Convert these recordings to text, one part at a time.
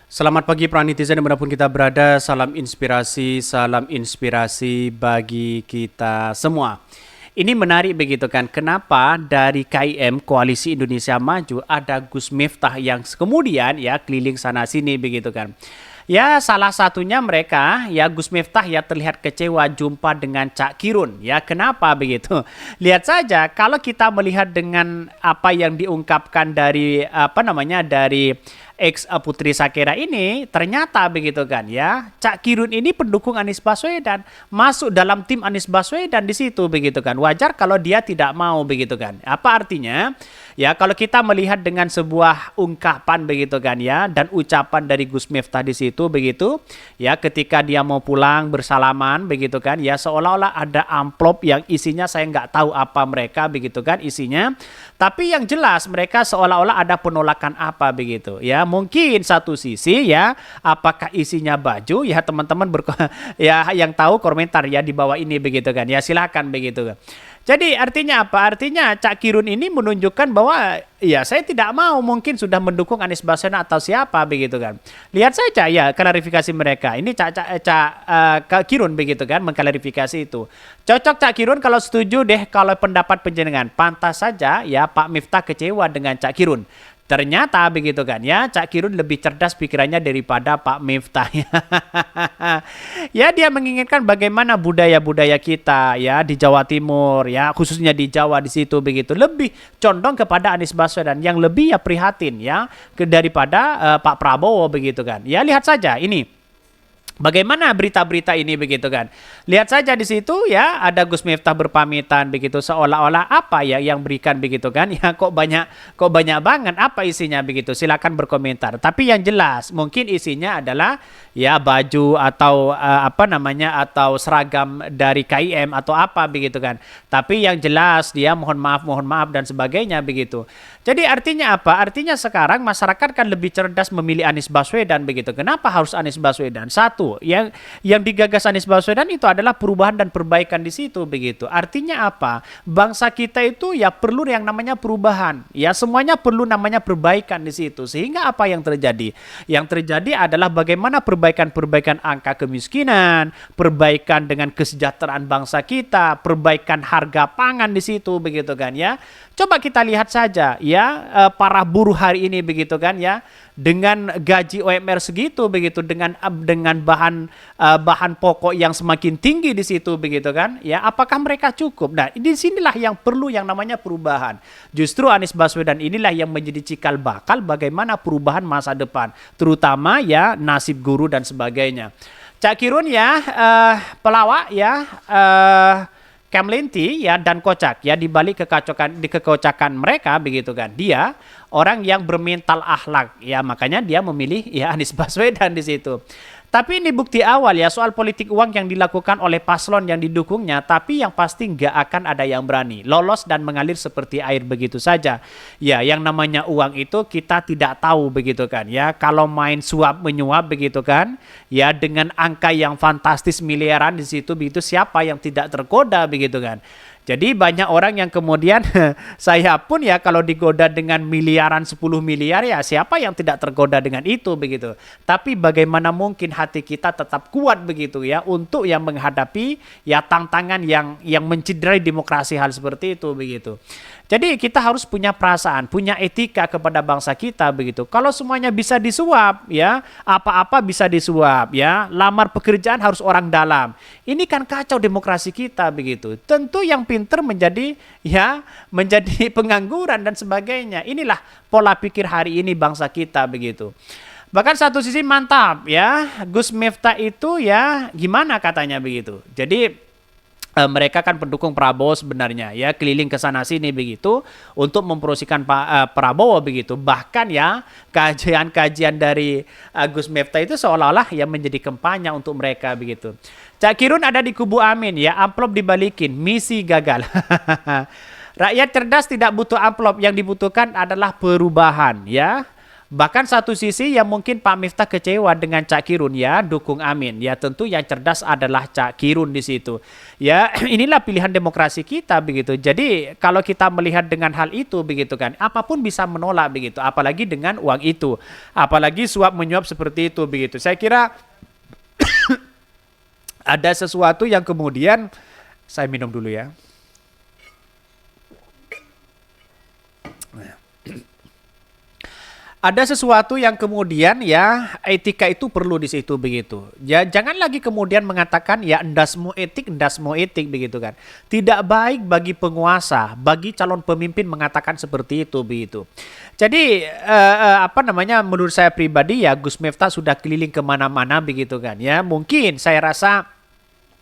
Selamat pagi para netizen dimanapun kita berada, salam inspirasi bagi kita semua. Ini menarik begitu kan, kenapa dari KIM Koalisi Indonesia Maju ada Gus Miftah yang kemudian ya keliling sana sini begitu kan. Ya salah satunya mereka ya Gus Miftah ya terlihat kecewa jumpa dengan Cak Kirun ya, kenapa begitu? Lihat saja kalau kita melihat dengan apa yang diungkapkan dari dari ex Putri Sakera ini, ternyata begitu kan ya, Cak Kirun ini pendukung Anies Baswedan, masuk dalam tim Anies Baswedan di situ begitu kan. Wajar kalau dia tidak mau begitu kan. Apa artinya? Ya kalau kita melihat dengan sebuah ungkapan begitu kan ya, dan ucapan dari Gus Miftah di situ begitu ya, ketika dia mau pulang bersalaman begitu kan ya, seolah-olah ada amplop yang isinya saya nggak tahu apa mereka begitu kan isinya, tapi yang jelas mereka seolah-olah ada penolakan apa begitu ya. Mungkin satu sisi ya, apakah isinya baju ya, teman-teman ya yang tahu komentar ya di bawah ini begitu kan ya, silakan begitu kan. Jadi artinya apa? Artinya Cak Kirun ini menunjukkan bahwa ya saya tidak mau mungkin sudah mendukung Anies Baswedan atau siapa begitu kan. Lihat saja ya klarifikasi mereka. Ini Cak Kirun begitu kan mengklarifikasi itu. Cocok Cak Kirun kalau setuju deh kalau pendapat penjenengan. Pantas saja ya Pak Miftah kecewa dengan Cak Kirun. Ternyata begitu kan ya, Cak Kirun lebih cerdas pikirannya daripada Pak Miftah. Ya dia menginginkan bagaimana budaya-budaya kita ya di Jawa Timur ya, khususnya di Jawa di situ begitu, lebih condong kepada Anies Baswedan, yang lebih ya prihatin ya daripada Pak Prabowo begitu kan. Ya lihat saja ini. Bagaimana berita-berita ini begitu kan? Lihat saja di situ ya, ada Gus Miftah berpamitan begitu, seolah-olah apa ya yang berikan begitu kan? Ya kok banyak banget, apa isinya begitu? Silakan berkomentar. Tapi yang jelas mungkin isinya adalah ya baju atau atau seragam dari KIM atau apa begitu kan? Tapi yang jelas dia mohon maaf dan sebagainya begitu. Jadi artinya apa? Artinya sekarang masyarakat kan lebih cerdas memilih Anies Baswedan begitu. Kenapa harus Anies Baswedan? Satu, yang digagas Anies Baswedan itu adalah perubahan dan perbaikan di situ begitu. Artinya apa? Bangsa kita itu ya perlu yang namanya perubahan. Ya semuanya perlu namanya perbaikan di situ. Sehingga apa yang terjadi? Yang terjadi adalah bagaimana perbaikan angka kemiskinan, perbaikan dengan kesejahteraan bangsa kita, perbaikan harga pangan di situ begitu kan ya. Coba kita lihat saja ya, para buruh hari ini begitu kan ya, dengan gaji UMR segitu begitu, dengan bahan pokok yang semakin tinggi di situ begitu kan ya, apakah mereka cukup? Nah di sinilah yang perlu yang namanya perubahan. Justru Anies Baswedan inilah yang menjadi cikal bakal bagaimana perubahan masa depan, terutama ya nasib guru dan sebagainya. Cak Kirun ya pelawak ya, Kemlinti ya dan kocak ya, dibalik kekocakan mereka begitu kan, dia orang yang bermental akhlak ya, makanya dia memilih ya Anies Baswedan di situ. Tapi ini bukti awal ya soal politik uang yang dilakukan oleh paslon yang didukungnya, tapi yang pasti nggak akan ada yang berani lolos dan mengalir seperti air begitu saja. Ya yang namanya uang itu kita tidak tahu begitu kan ya, kalau main suap menyuap begitu kan ya, dengan angka yang fantastis miliaran di situ begitu, siapa yang tidak tergoda begitu kan. Jadi banyak orang yang kemudian saya pun ya kalau digoda dengan miliaran 10 miliar ya, siapa yang tidak tergoda dengan itu begitu. Tapi bagaimana mungkin hati kita tetap kuat begitu ya untuk yang menghadapi ya tantangan yang menciderai demokrasi hal seperti itu begitu. Jadi kita harus punya perasaan, punya etika kepada bangsa kita begitu. Kalau semuanya bisa disuap ya, apa-apa bisa disuap ya, lamar pekerjaan harus orang dalam. Ini kan kacau demokrasi kita begitu. Tentu yang pinter menjadi pengangguran dan sebagainya. Inilah pola pikir hari ini bangsa kita begitu. Bahkan satu sisi mantap ya, Gus Miftah itu ya gimana katanya begitu. Jadi mereka kan pendukung Prabowo sebenarnya ya, keliling ke sana sini begitu untuk mempromosikan Pak Prabowo begitu. Bahkan ya kajian dari Gus Miftah itu seolah-olah ya menjadi kampanye untuk mereka begitu. Cak Kirun ada di kubu Amin ya, amplop dibalikin, misi gagal. Rakyat cerdas tidak butuh amplop, yang dibutuhkan adalah perubahan ya. Bahkan satu sisi yang mungkin Pak Miftah kecewa dengan Cak Kirun, ya dukung Amin. Ya tentu yang cerdas adalah Cak Kirun di situ. Ya inilah pilihan demokrasi kita begitu. Jadi kalau kita melihat dengan hal itu begitu kan, apapun bisa menolak begitu. Apalagi dengan uang itu, apalagi suap menyuap seperti itu begitu. Saya kira ada sesuatu yang kemudian, saya minum dulu ya. Ada sesuatu yang kemudian ya etika itu perlu di situ begitu. Ya jangan lagi kemudian mengatakan ya endas mau etik begitu kan. Tidak baik bagi penguasa, bagi calon pemimpin mengatakan seperti itu begitu. Jadi apa namanya, menurut saya pribadi ya Gus Miftah sudah keliling kemana-mana begitu kan ya. Mungkin saya rasa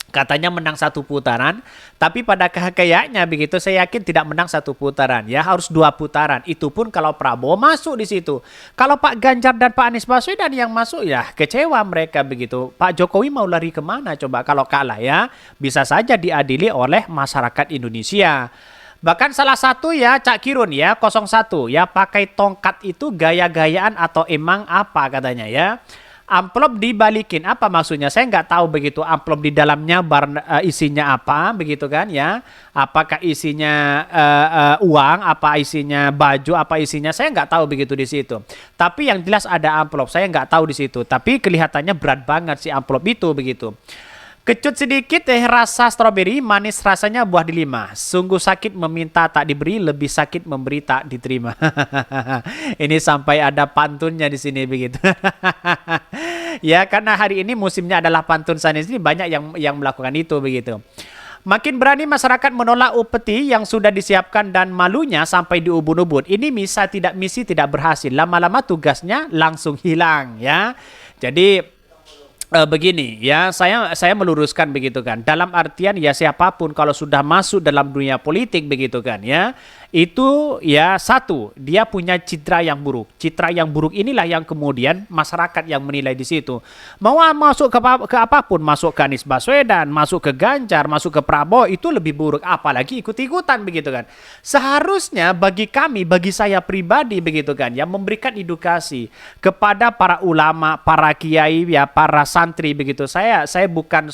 katanya menang satu putaran, tapi pada kayaknya begitu saya yakin tidak menang satu putaran, ya harus 2 putaran. Itu pun kalau Prabowo masuk di situ. Kalau Pak Ganjar dan Pak Anies Baswedan yang masuk ya kecewa mereka begitu. Pak Jokowi mau lari kemana coba kalau kalah ya? Bisa saja diadili oleh masyarakat Indonesia. Bahkan salah satu ya Cak Kirun ya 01 ya pakai tongkat itu gaya-gayaan atau emang apa katanya ya. Amplop dibalikin, apa maksudnya? Saya nggak tahu begitu. Amplop di dalamnya isinya apa, begitu kan ya? Apakah isinya uang, apa isinya baju, apa isinya? Saya nggak tahu begitu di situ. Tapi yang jelas ada amplop. Saya nggak tahu di situ. Tapi kelihatannya berat banget si amplop itu begitu. Kecut sedikit rasa stroberi, manis rasanya buah delima. Sungguh sakit meminta tak diberi, lebih sakit memberi tak diterima. Ini sampai ada pantunnya di sini begitu. Ya karena hari ini musimnya adalah pantun sanis, ini banyak yang melakukan itu begitu. Makin berani masyarakat menolak upeti yang sudah disiapkan dan malunya sampai diubun-ubun. Ini misi tidak berhasil. Lama-lama tugasnya langsung hilang ya. Jadi begini ya, saya meluruskan begitu kan. Dalam artian ya siapapun kalau sudah masuk dalam dunia politik begitu kan ya, itu ya satu, dia punya citra yang buruk. Citra yang buruk inilah yang kemudian masyarakat yang menilai di situ. Mau masuk ke apapun, masuk ke Anies Baswedan, masuk ke Ganjar, masuk ke Prabowo, itu lebih buruk. Apalagi ikut-ikutan begitu kan. Seharusnya bagi kami, bagi saya pribadi begitu kan, yang memberikan edukasi kepada para ulama, para kiai ya, para santri begitu. Saya bukan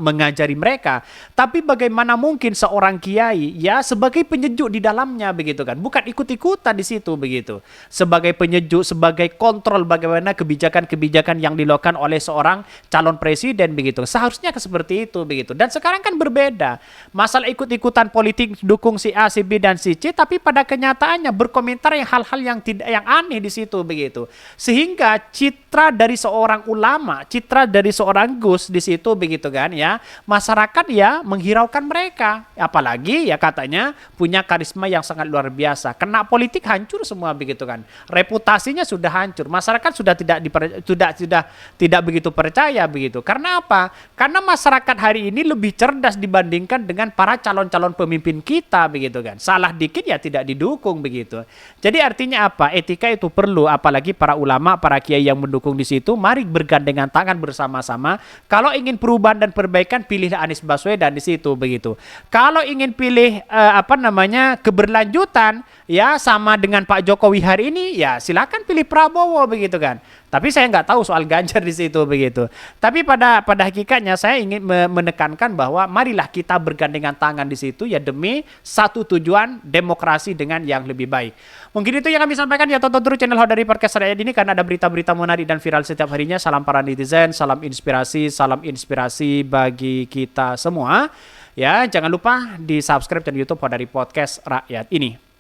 mengajari mereka, tapi bagaimana mungkin seorang kiai ya sebagai penyejuk di dalamnya begitu kan, bukan ikut-ikutan di situ begitu. Sebagai penyejuk, sebagai kontrol bagaimana kebijakan-kebijakan yang dilakukan oleh seorang calon presiden begitu. Seharusnya seperti itu begitu. Dan sekarang kan berbeda. Masalah ikut-ikutan politik dukung si A, si B dan si C, tapi pada kenyataannya berkomentar yang hal-hal yang aneh di situ begitu. Sehingga citra dari seorang ulama, citra dari seorang Gus di situ begitu kan ya, masyarakat ya menghiraukan mereka, apalagi ya katanya punya karisma yang sangat luar biasa. Kena politik hancur semua begitu kan, reputasinya sudah hancur, masyarakat sudah tidak begitu percaya begitu. Karena apa? Karena masyarakat hari ini lebih cerdas dibandingkan dengan para calon-calon pemimpin kita begitu kan. Salah dikit ya tidak didukung begitu. Jadi artinya apa? Etika itu perlu, apalagi para ulama, para kiai yang mendukung di situ. Mari bergandengan tangan bersama-sama. Kalau ingin perubahan dan perbaikan, pilih Anies Baswedan di situ begitu. Kalau ingin pilih keberlanjutan ya sama dengan Pak Jokowi hari ini, ya silakan pilih Prabowo begitu kan. Tapi saya nggak tahu soal Ganjar di situ begitu. Tapi pada hakikatnya saya ingin menekankan bahwa marilah kita bergandengan tangan di situ ya demi satu tujuan, demokrasi dengan yang lebih baik. Mungkin itu yang kami sampaikan ya. Tonton terus channel Hodari Podcast Rakyat ini karena ada berita-berita menarik dan viral setiap harinya. Salam para netizen, salam inspirasi bagi kita semua. Ya, jangan lupa di subscribe channel YouTube Hodari Podcast Rakyat ini.